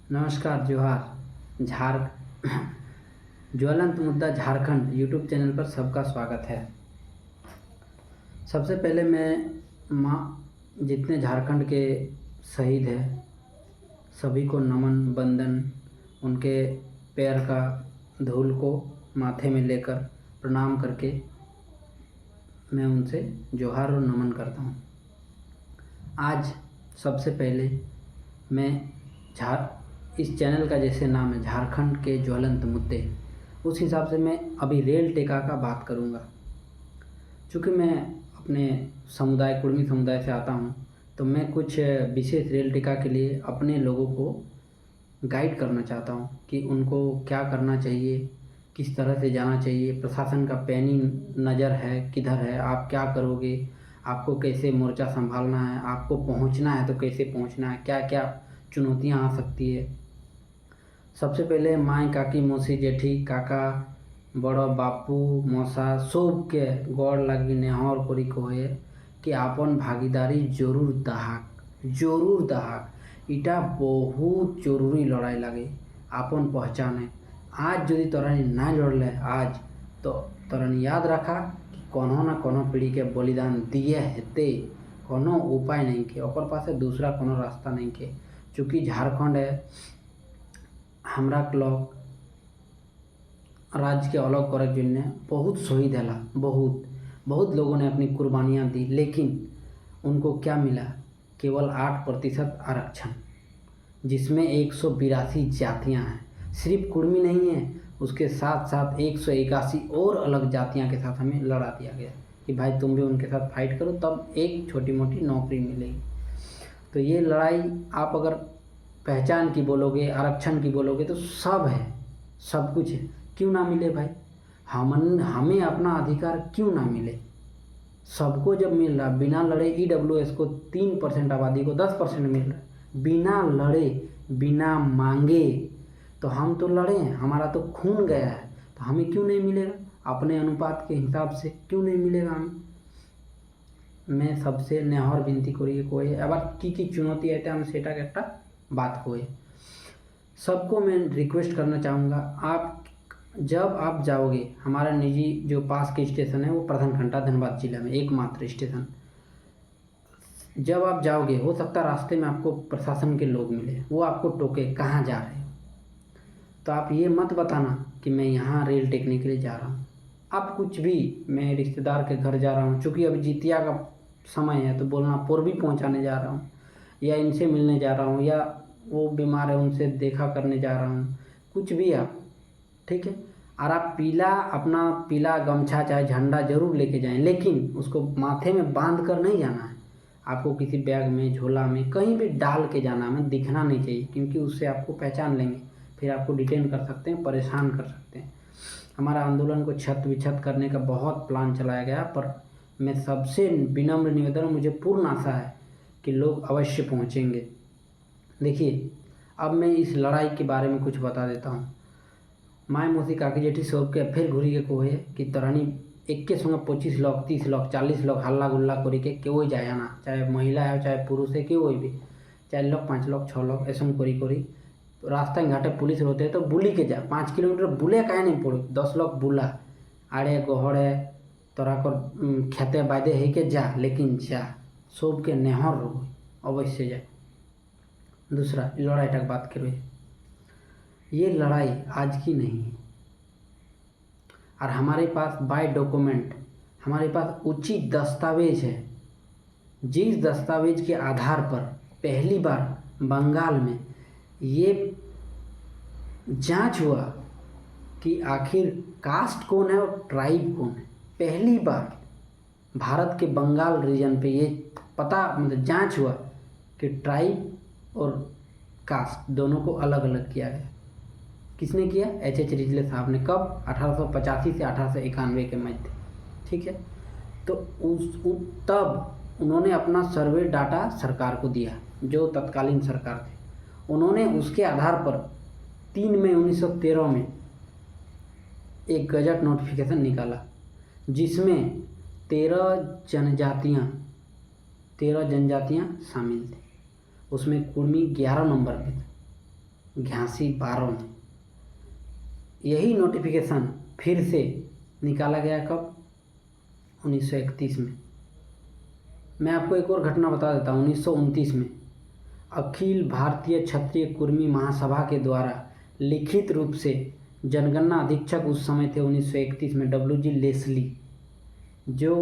नमस्कार, जोहार। ज्वलंत मुद्दा झारखंड यूट्यूब चैनल पर सबका स्वागत है। सबसे पहले मैं जितने झारखंड के शहीद हैं सभी को नमन बंदन, उनके पैर का धूल को माथे में लेकर प्रणाम करके मैं उनसे जोहार और नमन करता हूँ। आज सबसे पहले मैं इस चैनल का जैसे नाम है झारखंड के ज्वलंत मुद्दे, उस हिसाब से मैं अभी रेल टेका का बात करूँगा। चूँकि मैं अपने समुदाय कुर्मी समुदाय से आता हूँ तो मैं कुछ विशेष रेल टेका के लिए अपने लोगों को गाइड करना चाहता हूँ कि उनको क्या करना चाहिए, किस तरह से जाना चाहिए, प्रशासन का पैनी नज़र है किधर है, आप क्या करोगे, आपको कैसे मोर्चा संभालना है, आपको पहुँचना है तो कैसे पहुँचना है, क्या क्या चुनौतियाँ आ सकती है। सबसे पहले माई काकी मौसी जेठी काका बड़ो बापू मौसा सबके गौर लगी नेहर करी कहे कि आपन भागीदारी जरूर दहाक इटा बहुत जरूरी लड़ाई लगे आपन पहचाने। आज यदि तोरानी ना लड़ले आज तो तोरानी याद रखा कि कोनो ना कोनो पीढ़ी के बलिदान दिए हेते, कोनो उपाय नहीं के, ओकर पास दूसरा कोनो रास्ता नहीं के। चूँकि झारखंड है हमरा लोग राज्य के अलग करे जिनने बहुत शहीद है, बहुत लोगों ने अपनी कुर्बानियाँ दी, लेकिन उनको क्या मिला? केवल 8% आरक्षण, जिसमें 182 जातियाँ हैं। सिर्फ कुर्मी नहीं है, उसके साथ साथ 181 और अलग जातियाँ के साथ हमें लड़ा दिया गया कि भाई तुम भी उनके साथ फाइट करो तब एक छोटी मोटी नौकरी मिलेगी। तो ये लड़ाई आप अगर पहचान की बोलोगे, आरक्षण की बोलोगे तो सब है, सब कुछ है। क्यों ना मिले भाई? हमें अपना अधिकार क्यों ना मिले? सबको जब मिल रहा, बिना लड़े EWS को 3% आबादी को 10% मिल रहा है, बिना लड़े बिना मांगे, तो हम तो लड़े हैं, हमारा तो खून गया है, तो हमें क्यों नहीं मिलेगा? अपने अनुपात के हिसाब से क्यों नहीं मिलेगा हमें? मैं सबसे नेहर विनती करी कोई आबार की चुनौती आते हम सेटा एक बात कोई सबको मैं रिक्वेस्ट करना चाहूँगा। आप जब आप जाओगे, हमारा निजी जो पास के स्टेशन है वो प्रधान घंटा धनबाद जिला में एकमात्र स्टेशन, जब आप जाओगे हो सकता रास्ते में आपको प्रशासन के लोग मिले, वो आपको टोके कहाँ जा रहे हो, तो आप ये मत बताना कि मैं यहाँ रेल टेकने के लिए जा रहा हूँ। आप कुछ भी, मैं रिश्तेदार के घर जा रहा हूँ, चूँकि अभी जितिया का समय है तो बोलना पूर्वी पहुँचाने जा रहा हूँ, या इनसे मिलने जा रहा हूँ, या वो बीमार है उनसे देखा करने जा रहा हूँ, कुछ भी आप, ठीक है। और आप अपना पीला गमछा चाहे झंडा जरूर लेके जाएं, लेकिन उसको माथे में बांध कर नहीं जाना है। आपको किसी बैग में, झोला में, कहीं भी डाल के जाना है, दिखना नहीं चाहिए, क्योंकि उससे आपको पहचान लेंगे, फिर आपको डिटेन कर सकते हैं, परेशान कर सकते हैं। हमारा आंदोलन को छत विछत करने का बहुत प्लान चलाया गया, पर मैं सबसे विनम्र निवेदन, मुझे पूर्ण आशा है कि लोग अवश्य पहुँचेंगे। देखिए, अब मैं इस लड़ाई के बारे में कुछ बता देता हूँ। माय मौसी काकी जेठी सब के फिर घुरी के कहे कि तरानी एक के संगे 25 लोग 30 लोग 40 लोग हल्ला गुल्ला करी के केवई जाए ना, चाहे महिला है चाहे पुरुष है, केवई भी 4 लोग 5 लोग 6 लोग ऐसा करी रास्ता घाटे पुलिस रोते तो बुली के जा 5 किलोमीटर बुले कहे नहीं पड़े, 10 लोग बुला आड़े गहड़े तोरा कर खेते बादे है के जा, लेकिन जा सब के नेहर रो अवश्य जाए। दूसरा लड़ाई तक बात करो, ये लड़ाई आज की नहीं है, और हमारे पास बाय डॉक्यूमेंट हमारे पास उचित दस्तावेज है, जिस दस्तावेज के आधार पर पहली बार बंगाल में ये जांच हुआ कि आखिर कास्ट कौन है और ट्राइब कौन है। पहली बार भारत के बंगाल रीजन पे ये पता जांच हुआ कि ट्राइब और कास्ट दोनों को अलग अलग किया गया। किसने किया? H.H. रिजले साहब ने। कब? 1885 से 1891 के मध्य, ठीक है। तो तब उन्होंने अपना सर्वे डाटा सरकार को दिया, जो तत्कालीन सरकार थे। उन्होंने उसके आधार पर 3 मई 1913 में एक गजट नोटिफिकेशन निकाला, जिसमें 13 जनजातियाँ शामिल थी। उसमें कुर्मी 11 नंबर पे थे, 82 12 में। यही नोटिफिकेशन फिर से निकाला गया कब? 1931 में। मैं आपको एक और घटना बता देता हूँ। 1929 में अखिल भारतीय क्षत्रिय कुर्मी महासभा के द्वारा लिखित रूप से जनगणना अधीक्षक उस समय थे 1931 में W.G. लेस्ली, जो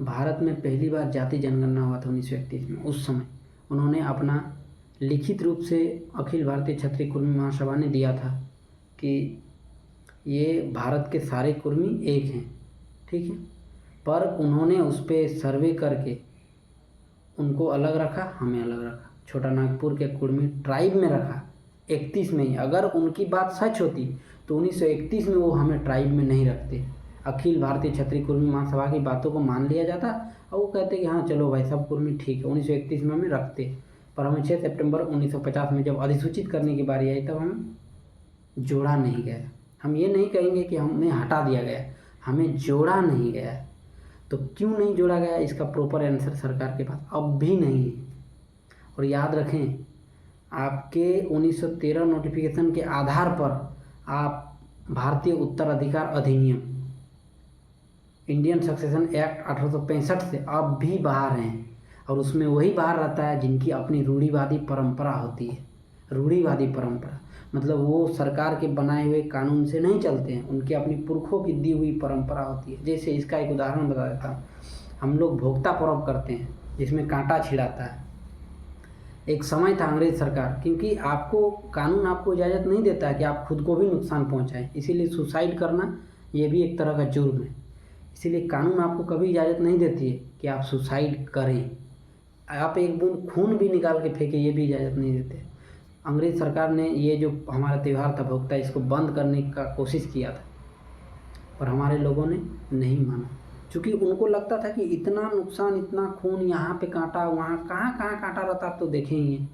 भारत में पहली बार जाति जनगणना हुआ था 1931 में। उस समय उन्होंने अपना लिखित रूप से अखिल भारतीय क्षत्रिय कुर्मी महासभा ने दिया था कि ये भारत के सारे कुर्मी एक हैं, ठीक है। पर उन्होंने उस पर सर्वे करके उनको अलग रखा, हमें अलग रखा। छोटा नागपुर के कुर्मी ट्राइब में रखा 31 में ही। अगर उनकी बात सच होती तो 1931 में वो हमें ट्राइब में नहीं रखते। अखिल भारतीय क्षत्रिय कुर्मी महासभा की बातों को मान लिया जाता और वो कहते कि हाँ चलो भाई सब कुर्मी ठीक है, 1931 में हमें रखते। पर हमें 6 सितंबर 1950 में जब अधिसूचित करने की बारी आई तब हमें जोड़ा नहीं गया। हम ये नहीं कहेंगे कि हमें हटा दिया गया, हमें जोड़ा नहीं गया। तो क्यों नहीं जोड़ा गया, इसका प्रॉपर आंसर सरकार के पास अब भी नहीं है। और याद रखें, आपके 1913 नोटिफिकेशन के आधार पर आप भारतीय उत्तराधिकार अधिनियम इंडियन सक्सेशन एक्ट 1865 से अब भी बाहर हैं। और उसमें वही बाहर रहता है जिनकी अपनी रूढ़िवादी परंपरा होती है। रूढ़िवादी परंपरा मतलब वो सरकार के बनाए हुए कानून से नहीं चलते हैं, उनकी अपनी पुरखों की दी हुई परंपरा होती है। जैसे इसका एक उदाहरण बता देता हूँ। हम लोग भोक्ता पर्व करते हैं जिसमें कांटा छिड़ाता है। एक समय था अंग्रेज सरकार, क्योंकि आपको कानून आपको इजाज़त नहीं देता है कि आप खुद को भी नुकसान पहुँचाएं, इसीलिए सुसाइड करना ये भी एक तरह का जुर्म है। इसीलिए कानून आपको कभी इजाज़त नहीं देती है कि आप सुसाइड करें। आप एक बूंद खून भी निकाल के फेंके, ये भी इजाज़त नहीं देते। अंग्रेज सरकार ने ये जो हमारा त्यौहार था भोक्ता, इसको बंद करने का कोशिश किया था, पर हमारे लोगों ने नहीं माना। क्योंकि उनको लगता था कि इतना नुकसान, इतना खून, यहाँ पे कांटा, वहाँ कहाँ कहाँ कांटा रहता आप तो देखें ही हैं।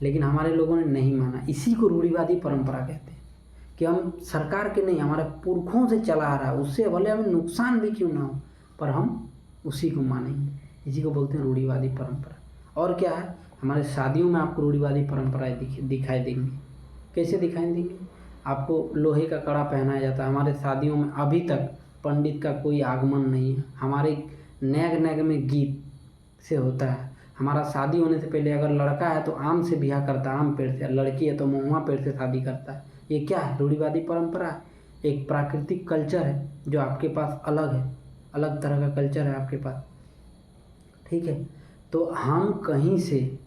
लेकिन हमारे लोगों ने नहीं माना। इसी को रूढ़िवादी परंपरा कहते हैं कि हम सरकार के नहीं, हमारे पुरखों से चला आ रहा है, उससे भले हमें नुकसान भी क्यों ना हो पर हम उसी को मानेंगे। इसी को बोलते हैं रूढ़िवादी परंपरा। और क्या है, हमारे शादियों में आपको रूढ़िवादी परंपराएं दिखाई देंगी। कैसे दिखाई देंगी? आपको लोहे का कड़ा पहनाया जाता है। हमारे शादियों में अभी तक पंडित का कोई आगमन नहीं है। हमारे नेग नेग में गीत से होता है। हमारा शादी होने से पहले अगर लड़का है तो आम से ब्याह करता है, आम पेड़ से, लड़की है तो महुआ पेड़ से शादी करता है। ये क्या है? रूढ़िवादी परंपरा। एक प्राकृतिक कल्चर है जो आपके पास अलग है, अलग तरह का कल्चर है आपके पास, ठीक है। तो हम कहीं से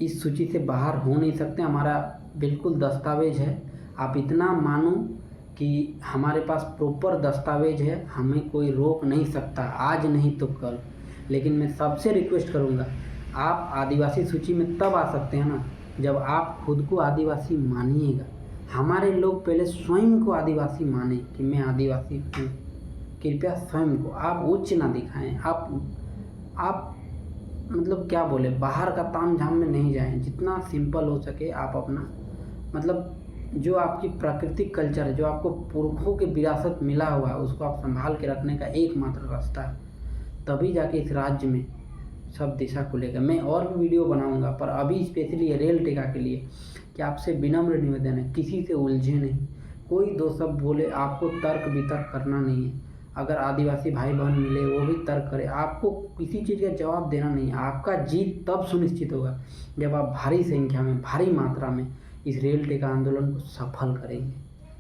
इस सूची से बाहर हो नहीं सकते। हमारा बिल्कुल दस्तावेज है। आप इतना मानो कि हमारे पास प्रॉपर दस्तावेज है, हमें कोई रोक नहीं सकता, आज नहीं तो कल। लेकिन मैं सबसे रिक्वेस्ट करूँगा, आप आदिवासी सूची में तब आ सकते हैं ना जब आप खुद को आदिवासी मानिएगा। हमारे लोग पहले स्वयं को आदिवासी माने कि मैं आदिवासी हूँ। कृपया स्वयं को आप उच्च ना दिखाएं। आप मतलब क्या बोले, बाहर का ताम झाम में नहीं जाएं। जितना सिंपल हो सके आप अपना मतलब जो आपकी प्राकृतिक कल्चर है, जो आपको पुरखों के विरासत मिला हुआ है, उसको आप संभाल के रखने का एकमात्र रास्ता है। तभी जाके इस राज्य में सब दिशा खुलेगा। मैं और भी वीडियो बनाऊंगा, पर अभी स्पेशली रेल टेका के लिए कि आपसे विनम्र निवेदन है, किसी से उलझे नहीं। कोई दो शब्द बोले, आपको तर्क वितर्क करना नहीं है। अगर आदिवासी भाई बहन मिले वो भी तर्क करे, आपको किसी चीज़ का जवाब देना नहीं है। आपका जीत तब सुनिश्चित होगा जब आप भारी संख्या में, भारी मात्रा में इस रेल टेका आंदोलन को सफल करेंगे।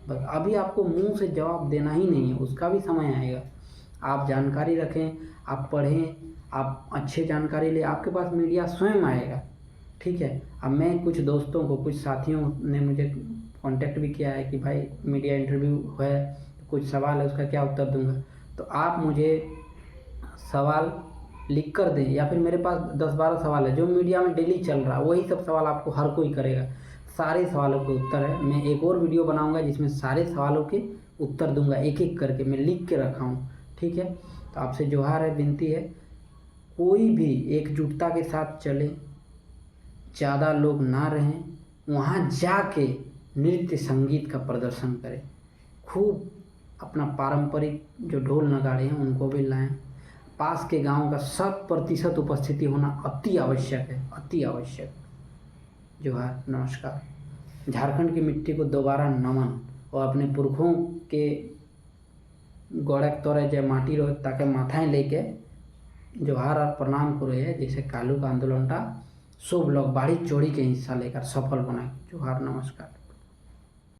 बस अभी आपको मुंह से जवाब देना ही नहीं है, उसका भी समय आएगा। आप जानकारी रखें, आप पढ़ें, आप अच्छे जानकारी ले, आपके पास मीडिया स्वयं आएगा, ठीक है। अब मैं कुछ दोस्तों को, कुछ साथियों ने मुझे कांटेक्ट भी किया है कि भाई मीडिया इंटरव्यू है, कुछ सवाल है, उसका क्या उत्तर दूंगा। तो आप मुझे सवाल लिख कर दें, या फिर मेरे पास 10-12 सवाल है जो मीडिया में डेली चल रहा है, वही सब सवाल आपको हर कोई करेगा। सारे सवालों के उत्तर है। मैं एक और वीडियो बनाऊंगा जिसमें सारे सवालों के उत्तर दूंगा, एक एक करके मैं लिख के रखा हूँ, ठीक है। तो आपसे जोहार है, विनती है, कोई भी एकजुटता के साथ चले, ज़्यादा लोग ना रहें, वहाँ जाके नृत्य संगीत का प्रदर्शन करें, खूब अपना पारंपरिक जो ढोल नगाड़े हैं उनको भी लाएं। पास के गांव का 100% उपस्थिति होना अति आवश्यक है, अति आवश्यक। जोहार नमस्कार। झारखंड की मिट्टी को दोबारा नमन और अपने पुरखों के गड़क तोरे जे माटी रो ताके माथाएं लेके जोहार और प्रणाम करे जैसे कालू का आंदोलन टा सब लोग बाड़ी चोड़ी के हिस्सा लेकर सफल बनाए। जोहार नमस्कार।